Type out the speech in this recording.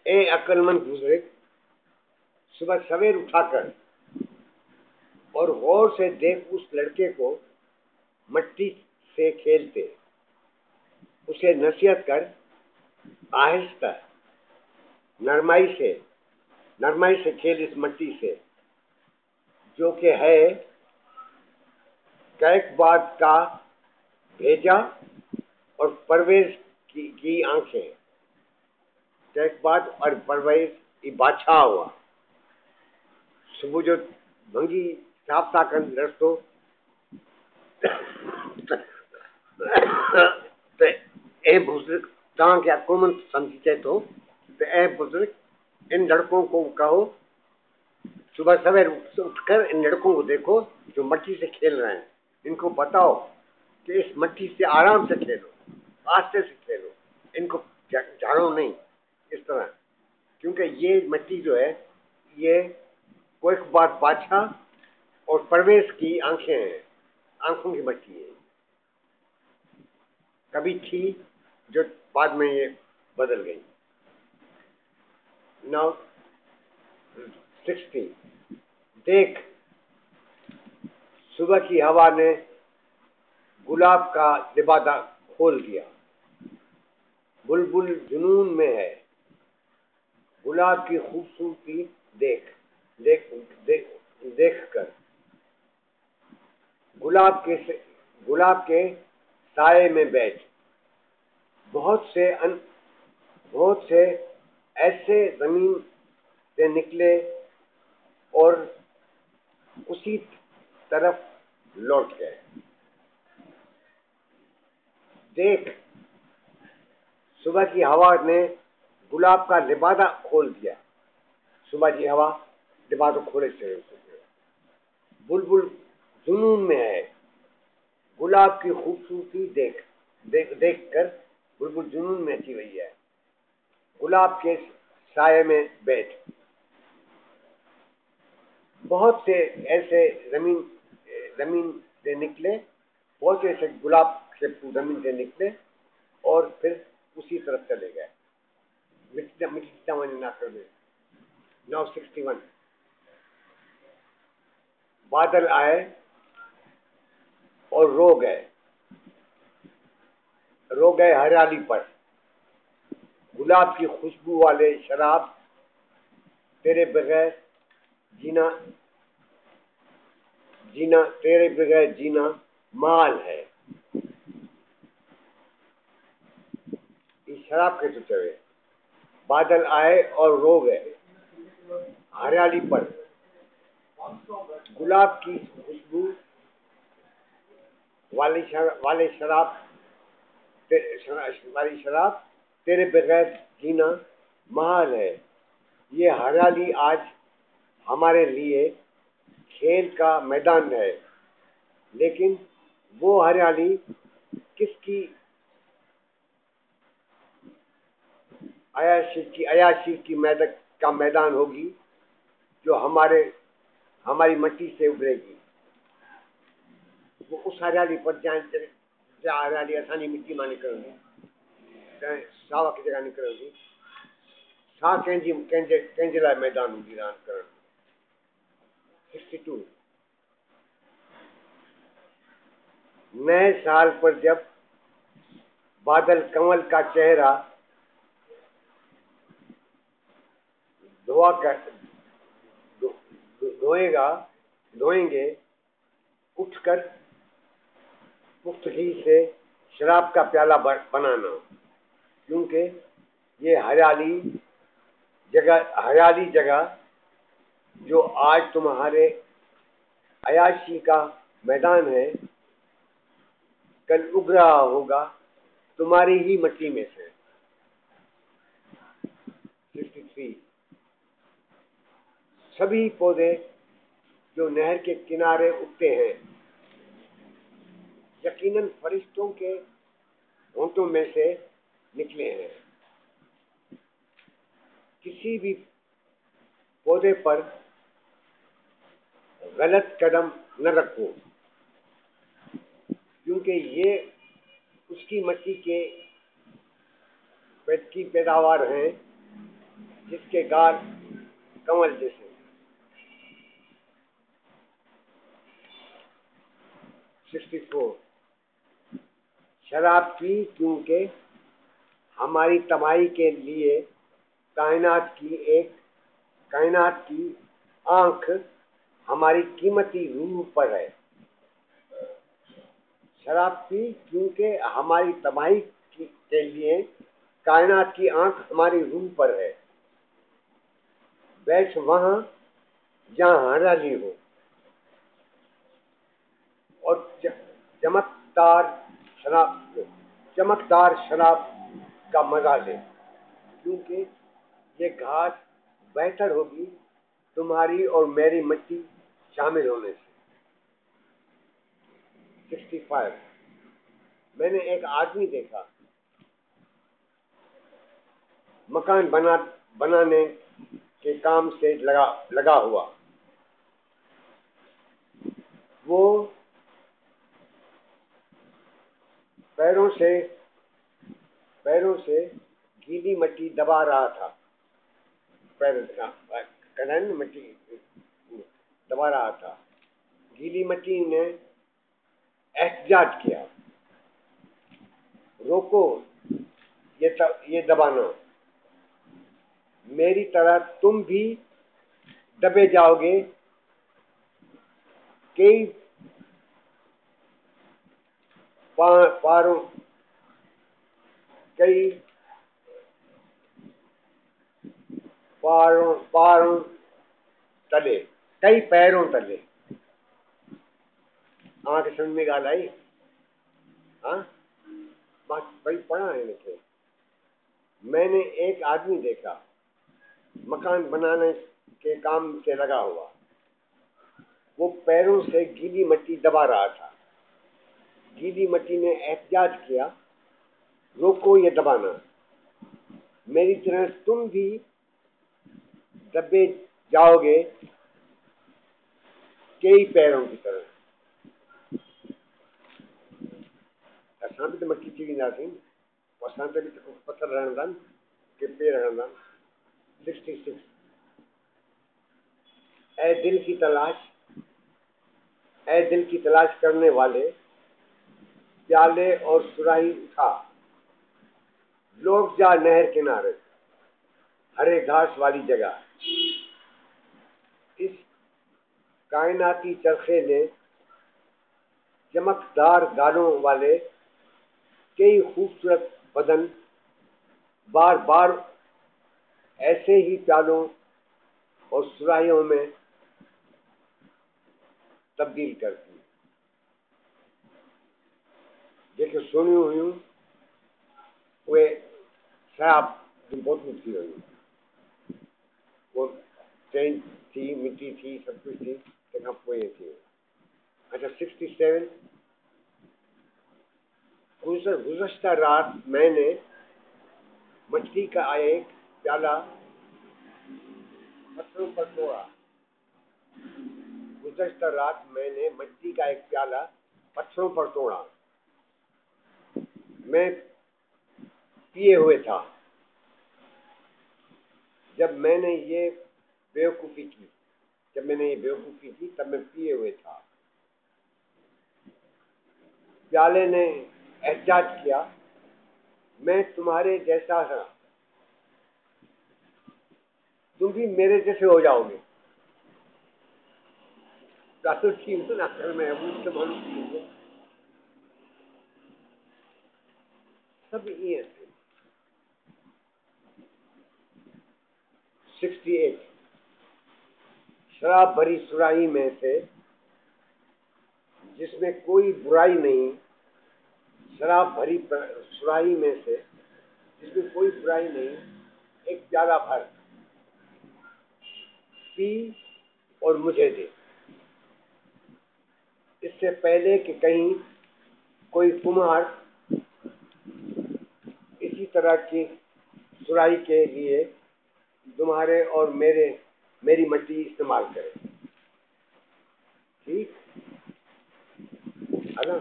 ए अक्लमंद बुजुर्ग, सुबह सवेर उठाकर और गौर से देख उस लड़के को मट्टी से खेलते, उसे नसीहत कर आहिस्ता नरमाई से खेल इस मट्टी से, जो कि है कैकबाद का भेजा और परवेज की आंखें। कैकबाद और परवेज की बादशाह हुआ। सुबह जो भंगी साफ साकन रस्तो ए बुजुर्ग तव्हां खे अकुलमंद समझी चए थो तो ए बुजुर्ग इन लड़कों को कहो, सुबह सवेर उठकर इन लड़कों को देखो जो मट्टी से खेल रहे हैं, इनको बताओ कि इस मट्टी से आराम से खेलो, आस्ते से खेलो, इनको झाड़ो नहीं इस तरह, क्योंकि ये मट्टी जो है ये कोई बात बादशाह और परवेज की आंखें हैं, आंखों की मट्टी है। कभी थी जो बाद में ये बदल गई। नाउ 60। देख, सुबह की हवा ने गुलाब का लिबादा खोल दिया, बुलबुल जुनून में है, गुलाब की खूबसूरती देख देख देख देख कर, गुलाब के साए में बैठ। बहुत से ऐसे जमीन से निकले और उसी तरफ लौट गए। देख, सुबह की हवा ने गुलाब का लिबादा खोल दिया, सुबह की हवा लिबादा खोले से बुलबुल जुनून में है, गुलाब की खूबसूरती देख देख देख कर बुलबुल जुनून में अची हुई है, गुलाब के साए में बैठ। बहुत से ऐसे जमीन से निकले, बहुत से ऐसे गुलाब से जमीन से निकले और फिर उसी तरफ चले गए। नाउ 61। बादल आए और रो गए हरियाली पर, गुलाब की खुशबू वाले शराब तेरे बगैर जीना माल है। इस शराब के तो चवे बादल आए और रो गए हरियाली पर, गुलाब की खुशबू वाली शराब तेरे बगैर जीना महाल है। ये हरियाली आज हमारे लिए खेल का मैदान है, लेकिन वो हरियाली किसकी अयाशी का मैदान होगी जो हमारी मिट्टी से उभरेगी। वो उस हरियाली पर जहाँ हरियाली असानी मिट्टी में निकलंदी, सावा की जगह निकलंदी, सा कंहिंजे लाइ मैदान हूंदी रांदि करण। 62। नए साल पर जब बादल कमल का चेहरा धोएंगे, उठकर पुख्तगी से शराब का प्याला बनाना, क्योंकि ये हरियाली जगह जो आज तुम्हारे अयाशी का मैदान है, कल उग रहा होगा तुम्हारी ही मिट्टी में से। 63। सभी पौधे जो नहर के किनारे उगते हैं यकीनन फरिश्तों के होंठों में से निकले हैं। किसी भी पौधे पर गलत कदम न रखो, क्योंकि ये उसकी मिट्टी की पैदावार हैं जिसके गाल कमल जैसे। 64 शराब पी क्योंकि हमारी तबाही के लिए कायनात की आंख हमारी कीमती रूह पर है। शराब पी क्योंकि हमारी तबाही के लिए कायनात की आंख हमारी रूह पर है। बैठ वहां जहां हरियाली हो और चमकदार शराब का मजा ले, क्योंकि ये घास बेहतर होगी तुम्हारी और मेरी मिट्टी शामिल होने से। 65 मैंने एक आदमी देखा मकान बनाने के काम से लगा हुआ। वो पैरों से गीली मिट्टी दबा रहा था। मिट्टी दबा रहा था। गीली मिट्टी ने एहतजाज किया, रोको ये दबाना, मेरी तरह तुम भी दबे जाओगे। कई पैरों तले आंख समझ में गाल आई। हाँ, बात बड़ी पढ़ा है लिखे। मैंने एक आदमी देखा मकान बनाने के काम से लगा हुआ। वो पैरों से गीली मिट्टी दबा रहा था। गीली मिट्टी ने एहतजाज किया, रोको ये दबाना, मेरी तरह तुम भी दबे जाओगे कई पैरों की तरह। असां भी तो मिट्टी थी वेंदासीं, असां ते भी पत्थर रहंदा के पेड़ रहंदा। 66 ऐ दिल की तलाश करने वाले, प्याले और सुराही उठा, लोग जा नहर किनारे, हरे घास वाली जगह। इस कायनाती चरखे ने चमकदार गालों वाले कई खूबसूरत बदन बार बार ऐसे ही प्यालों और सुराहियों में तब्दील कर दी। जेके सुनी हुई वे शराब की बोतल थी हुई, वो चैन थी, मिट्टी थी, सब कुछ थी, तंहिंखां पोइ थी। अच्छा 67 गुज़श्ता रात मैंने मछली का एक प्याला पत्थरों पर तोड़ा। गुज़श्ता रात मैंने मछली का एक प्याला पत्थरों पर तोड़ा। मैं पिए हुए था जब मैंने ये बेवकूफ़ी की तब मैं पिए हुए था। प्याले ने एहतजाज किया, मैं तुम्हारे जैसा था, तुम भी मेरे जैसे हो जाओगे। असल में सब ये 68 शराब भरी सुराही में से जिसमें कोई बुराई नहीं, शराब भरी सुराही में से जिसमें कोई बुराई नहीं, एक प्याला भर पी और मुझे दे। इससे पहले कि कहीं कोई कुम्हार इसी तरह की सुराही के लिए तुम्हारे और मेरी मिट्टी इस्तेमाल करे। ठीक है ना?